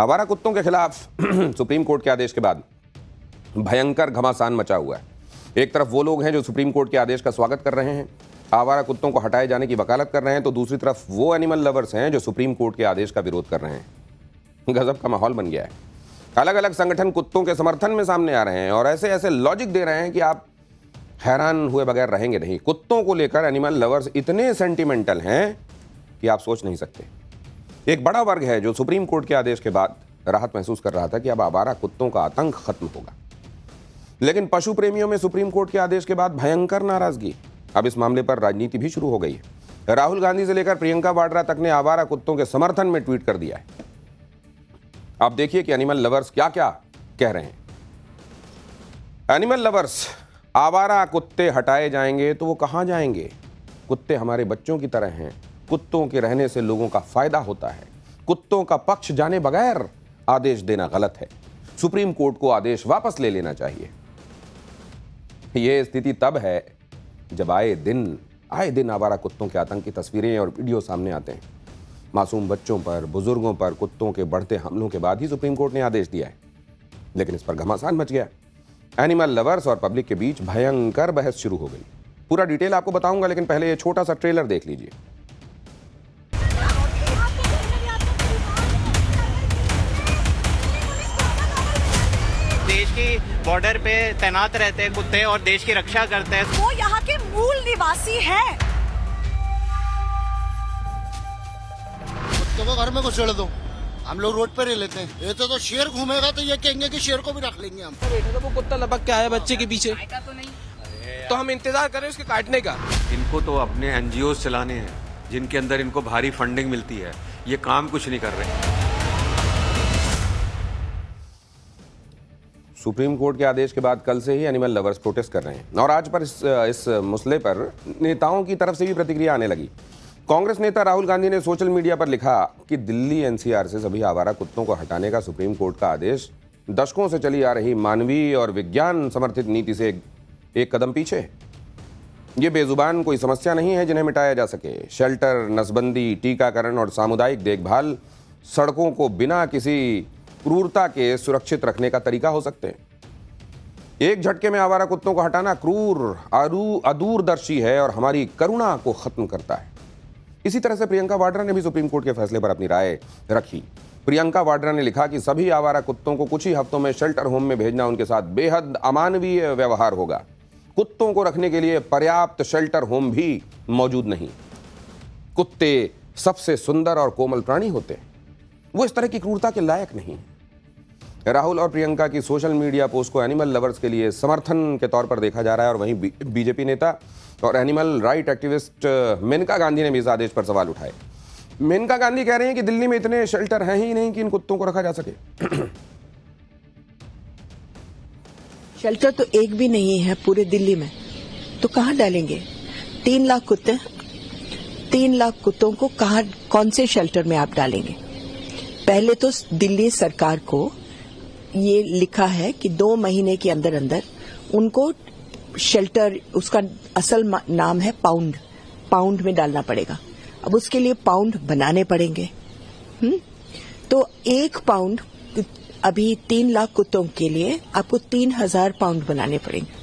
आवारा कुत्तों के खिलाफ सुप्रीम कोर्ट के आदेश के बाद भयंकर घमासान मचा हुआ है। एक तरफ वो लोग हैं जो सुप्रीम कोर्ट के आदेश का स्वागत कर रहे हैं, आवारा कुत्तों को हटाए जाने की वकालत कर रहे हैं, तो दूसरी तरफ वो एनिमल लवर्स हैं जो सुप्रीम कोर्ट के आदेश का विरोध कर रहे हैं। गजब का माहौल बन गया है। अलग अलग संगठन कुत्तों के समर्थन में सामने आ रहे हैं और ऐसे ऐसे लॉजिक दे रहे हैं कि आप हैरान हुए बगैर रहेंगे नहीं। कुत्तों को लेकर एनिमल लवर्स इतने सेंटिमेंटल हैं कि आप सोच नहीं सकते। एक बड़ा वर्ग है जो सुप्रीम कोर्ट के आदेश के बाद राहत महसूस कर रहा था कि अब आवारा कुत्तों का आतंक खत्म होगा, लेकिन पशु प्रेमियों में सुप्रीम कोर्ट के आदेश के बाद भयंकर नाराजगी। अब इस मामले पर राजनीति भी शुरू हो गई है। राहुल गांधी से लेकर प्रियंका वाड्रा तक ने आवारा कुत्तों के समर्थन में ट्वीट कर दिया है। आप देखिए कि एनिमल लवर्स क्या क्या कह रहे हैं। एनिमल लवर्स, आवारा कुत्ते हटाए जाएंगे तो वो कहां जाएंगे? कुत्ते हमारे बच्चों की तरह हैं। कुत्तों के रहने से लोगों का फायदा होता है। कुत्तों का पक्ष जाने बगैर आदेश देना गलत है। सुप्रीम कोर्ट को आदेश वापस ले लेना चाहिए। यह स्थिति तब है जब आए दिन आवारा कुत्तों के आतंक की तस्वीरें और वीडियो सामने आते हैं। मासूम बच्चों पर, बुजुर्गों पर कुत्तों के बढ़ते हमलों के बाद ही सुप्रीम कोर्ट ने आदेश दिया है, लेकिन इस पर घमासान मच गया। एनिमल लवर्स और पब्लिक के बीच भयंकर बहस शुरू हो गई। पूरा डिटेल आपको बताऊंगा, लेकिन पहले ये छोटा सा ट्रेलर देख लीजिए। देश की बॉर्डर पे तैनात रहते हैं कुत्ते और देश की रक्षा करते हैं। वो यहाँ के मूल निवासी हैं। कुत्तों को घर में घुसेड़ दो, हम लोग रोड पर ही लेते हैं। ये तो शेर घूमेगा तो ये कहेंगे कि शेर को भी रख लेंगे हम। बैठे तो वो कुत्ता लपक के आया बच्चे के पीछे, तो हम इंतजार करें उसके काटने का। इनको तो अपने एनजीओ चलाने हैं जिनके अंदर इनको भारी फंडिंग मिलती है। ये काम कुछ नहीं कर रहे। सुप्रीम कोर्ट के आदेश के बाद कल से ही एनिमल लवर्स प्रोटेस्ट कर रहे हैं और आज पर इस मसले पर नेताओं की तरफ से भी प्रतिक्रिया आने लगी। कांग्रेस नेता राहुल गांधी ने सोशल मीडिया पर लिखा कि दिल्ली एनसीआर से सभी आवारा कुत्तों को हटाने का सुप्रीम कोर्ट का आदेश दशकों से चली आ रही मानवीय और विज्ञान समर्थित नीति से एक कदम पीछे है। ये बेजुबान कोई समस्या नहीं है जिन्हें मिटाया जा सके। शेल्टर, नसबंदी, टीकाकरण और सामुदायिक देखभाल सड़कों को बिना किसी क्रूरता के सुरक्षित रखने का तरीका हो सकते हैं। एक झटके में आवारा कुत्तों को हटाना क्रूर, अदूरदर्शी है और हमारी करुणा को खत्म करता है। इसी तरह से प्रियंका वाड्रा ने भी सुप्रीम कोर्ट के फैसले पर अपनी राय रखी। प्रियंका वाड्रा ने लिखा कि सभी आवारा कुत्तों को कुछ ही हफ्तों में शेल्टर होम में भेजना उनके साथ बेहद अमानवीय व्यवहार होगा। कुत्तों को रखने के लिए पर्याप्त शेल्टर होम भी मौजूद नहीं। कुत्ते सबसे सुंदर और कोमल प्राणी होते हैं, वो इस तरह की क्रूरता के लायक नहीं। राहुल और प्रियंका की सोशल मीडिया पोस्ट को एनिमल लवर्स के लिए समर्थन के तौर पर देखा जा रहा है और वहीं बीजेपी नेता और animal right activist Maneka Gandhi ने भी इस आदेश पर सवाल उठाए। मेनका गांधी कह रहे हैं कि दिल्ली में इतने शेल्टर हैं ही नहीं कि इन कुत्तों को रखा जा सके। शेल्टर तो एक भी नहीं है पूरे दिल्ली में, तो कहां डालेंगे? 3 लाख कुत्ते, 3 लाख कुत्तों को कहां, कौन से शेल्टर में आप डालेंगे? पहले तो दिल्ली सरकार को ये लिखा है कि 2 महीने के अंदर अंदर उनको शेल्टर, उसका असल नाम है पाउंड में डालना पड़ेगा। अब उसके लिए पाउंड बनाने पड़ेंगे। तो 1 पाउंड अभी 3 लाख कुत्तों के लिए आपको 3000 पाउंड बनाने पड़ेंगे।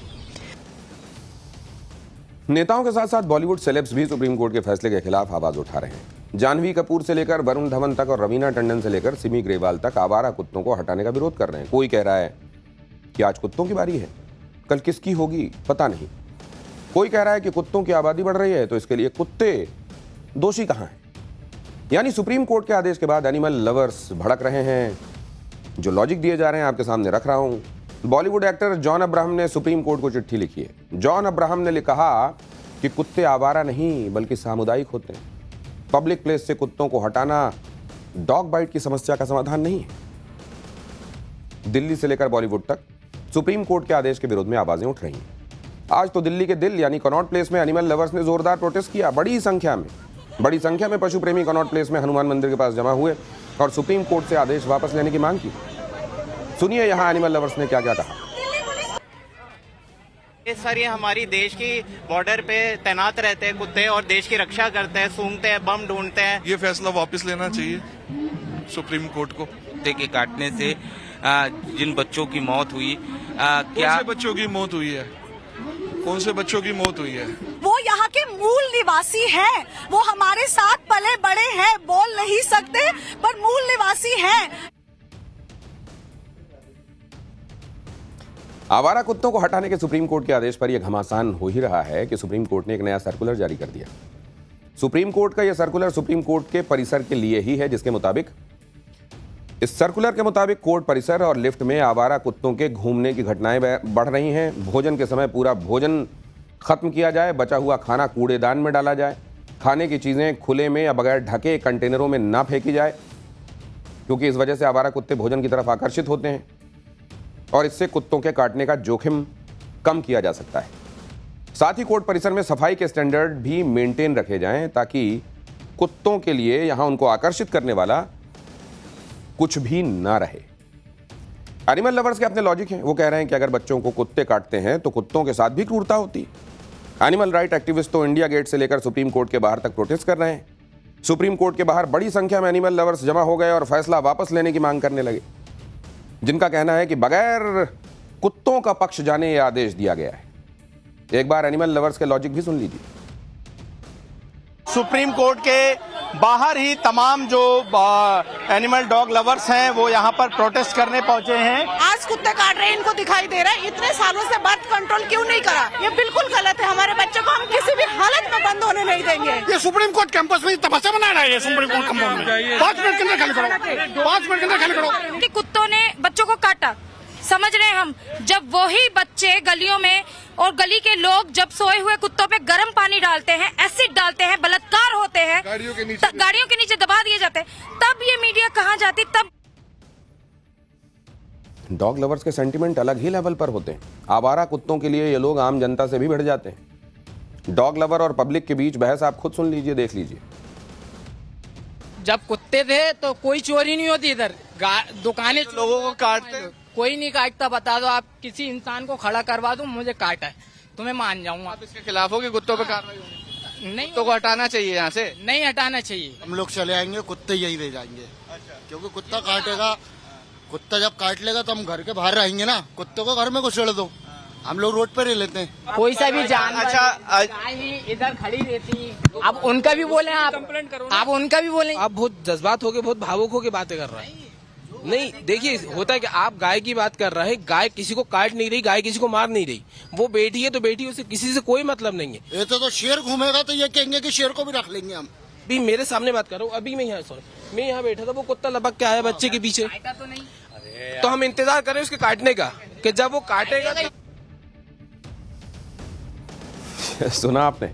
नेताओं के साथ साथ बॉलीवुड सेलेब्स भी सुप्रीम कोर्ट के फैसले के खिलाफ आवाज उठा रहे हैं। जानवी कपूर से लेकर वरुण धवन तक और रवीना टंडन से लेकर सिमी ग्रेवाल तक आवारा कुत्तों को हटाने का विरोध कर रहे हैं। कोई कह रहा है कि आज कुत्तों की बारी है, कल किसकी होगी पता नहीं। कोई कह रहा है कि कुत्तों की आबादी बढ़ रही है तो इसके लिए कुत्ते दोषी कहां हैं। यानी सुप्रीम कोर्ट के आदेश के बाद एनिमल लवर्स भड़क रहे हैं। जो लॉजिक दिए जा रहे हैं आपके सामने रख रहा हूं। बॉलीवुड एक्टर जॉन अब्राहम ने सुप्रीम कोर्ट को चिट्ठी लिखी है। जॉन अब्राहम ने कहा कि कुत्ते आवारा नहीं बल्कि सामुदायिक होते हैं। पब्लिक प्लेस से कुत्तों को हटाना डॉग बाइट की समस्या का समाधान नहीं है। दिल्ली से लेकर बॉलीवुड तक सुप्रीम कोर्ट के आदेश के विरोध में आवाजें उठ रही हैं। आज तो दिल्ली के दिल यानी कनॉट प्लेस में एनिमल लवर्स ने जोरदार प्रोटेस्ट किया। बड़ी संख्या में पशु प्रेमी कनॉट प्लेस में हनुमान मंदिर के पास जमा हुए और सुप्रीम कोर्ट से आदेश वापस लेने की मांग की। सुनिए यहां एनिमल लवर्स ने क्या क्या कहा। सर, ये हमारी देश की बॉर्डर पे तैनात रहते हैं कुत्ते और देश की रक्षा करते हैं, सूंघते हैं, बम ढूंढते हैं। ये फैसला वापस लेना चाहिए सुप्रीम कोर्ट को। कुत्ते के काटने से जिन बच्चों की मौत हुई कौन से बच्चों की मौत हुई है? कौन से बच्चों की मौत हुई है? वो यहाँ के मूल निवासी हैं। वो हमारे साथ पले बड़े हैं, बोल नहीं सकते पर मूल निवासी हैं। आवारा कुत्तों को हटाने के सुप्रीम कोर्ट के आदेश पर यह घमासान हो ही रहा है कि सुप्रीम कोर्ट ने एक नया सर्कुलर जारी कर दिया। सुप्रीम कोर्ट का यह सर्कुलर सुप्रीम कोर्ट के परिसर के लिए ही है, जिसके मुताबिक इस सर्कुलर के मुताबिक कोर्ट परिसर और लिफ्ट में आवारा कुत्तों के घूमने की घटनाएं बढ़ रही हैं। भोजन के समय पूरा भोजन खत्म किया जाए, बचा हुआ खाना कूड़ेदान में डाला जाए, खाने की चीजें खुले में या बगैर ढके कंटेनरों में ना फेंकी जाए, क्योंकि इस वजह से आवारा कुत्ते भोजन की तरफ आकर्षित होते हैं और इससे कुत्तों के काटने का जोखिम कम किया जा सकता है। साथ ही कोर्ट परिसर में सफाई के स्टैंडर्ड भी मेंटेन रखे जाएं ताकि कुत्तों के लिए यहां उनको आकर्षित करने वाला कुछ भी ना रहे। एनिमल लवर्स के अपने लॉजिक हैं। वो कह रहे हैं कि अगर बच्चों को कुत्ते काटते हैं तो कुत्तों के साथ भी क्रूरता होती है। एनिमल राइट एक्टिविस्ट तो इंडिया गेट से लेकर सुप्रीम कोर्ट के बाहर तक प्रोटेस्ट कर रहे हैं। सुप्रीम कोर्ट के बाहर बड़ी संख्या में एनिमल लवर्स जमा हो गए और फैसला वापस लेने की मांग करने लगे, जिनका कहना है कि बगैर कुत्तों का पक्ष जाने यह आदेश दिया गया है। एक बार एनिमल लवर्स के लॉजिक भी सुन लीजिए। सुप्रीम कोर्ट के बाहर ही तमाम जो एनिमल डॉग लवर्स हैं वो यहाँ पर प्रोटेस्ट करने पहुंचे हैं। आज कुत्ते काट रहे हैं, इनको दिखाई दे रहा है। इतने सालों से बर्थ कंट्रोल क्यों नहीं करा? ये बिल्कुल गलत है। हमारे बच्चों को हम किसी भी हालत में बंद होने नहीं देंगे। ये सुप्रीम कोर्ट कैंपस में तमाशा बना रहा है। ये सुप्रीम कोर्ट कंपाउंड में 5 मिनट के अंदर खाली करो, 5 मिनट के अंदर खाली करो। कि कुत्तों ने बच्चों को काटा, समझ रहे हैं हम। जब वही बच्चे गलियों में और गली के लोग जब सोए हुए कुत्तों पे गर्म पानी डालते हैं, एसिड डालते हैं, बलात्कार होते हैं, गाड़ियों के नीचे दबा दिए जाते हैं, तब ये मीडिया कहाँ जाती? तब डॉग लवर्स के सेंटिमेंट अलग ही लेवल पर होते हैं। आवारा कुत्तों के लिए ये लोग आम जनता से भी भिड़ जाते हैं। डॉग लवर और पब्लिक के बीच बहस आप खुद सुन लीजिए, देख लीजिए। जब कुत्ते थे तो कोई चोरी नहीं होती इधर, दुकानें लोगों को काटते, कोई नहीं काटता। बता दो आप किसी इंसान को खड़ा करवा दो, मुझे काटा है तो मैं मान जाऊंगा। आप इसके खिलाफ हो कि कुत्तों पे कार्रवाई होनी? नहीं, कुत्तों को हटाना चाहिए यहाँ से। नहीं हटाना चाहिए। हम लोग चले आएंगे, कुत्ते यही रह जाएंगे। क्योंकि कुत्ता काटेगा, कुत्ता जब काट लेगा तो हम घर के बाहर रहेंगे ना। कुत्ते को घर में घुसेड़ दो, हम लोग रोड पे रह लेते हैं। कोई सा भी जानवर अच्छा इधर खड़ी रहती, आप उनका भी बोले, आप कंप्लेंट करो, आप उनका भी बोले। आप बहुत जज्बात होके, बहुत भावुक होके बातें कर रहे हैं। नहीं, देखिए होता है कि आप गाय की बात कर रहे हैं, गाय किसी को काट नहीं रही, गाय किसी को मार नहीं रही। वो बेटी है तो बेटी, उसे किसी से कोई मतलब नहीं है। ये तो शेर घूमेगा तो ये कहेंगे कि शेर को भी रख लेंगे हम। अभी मेरे सामने बात कर रहा हूँ, अभी मैं यहाँ बैठा था, वो कुत्ता लपक के आया बच्चे के पीछे, तो हम इंतजार करें उसके काटने का, कि जब वो काटेगा। सुना आपने?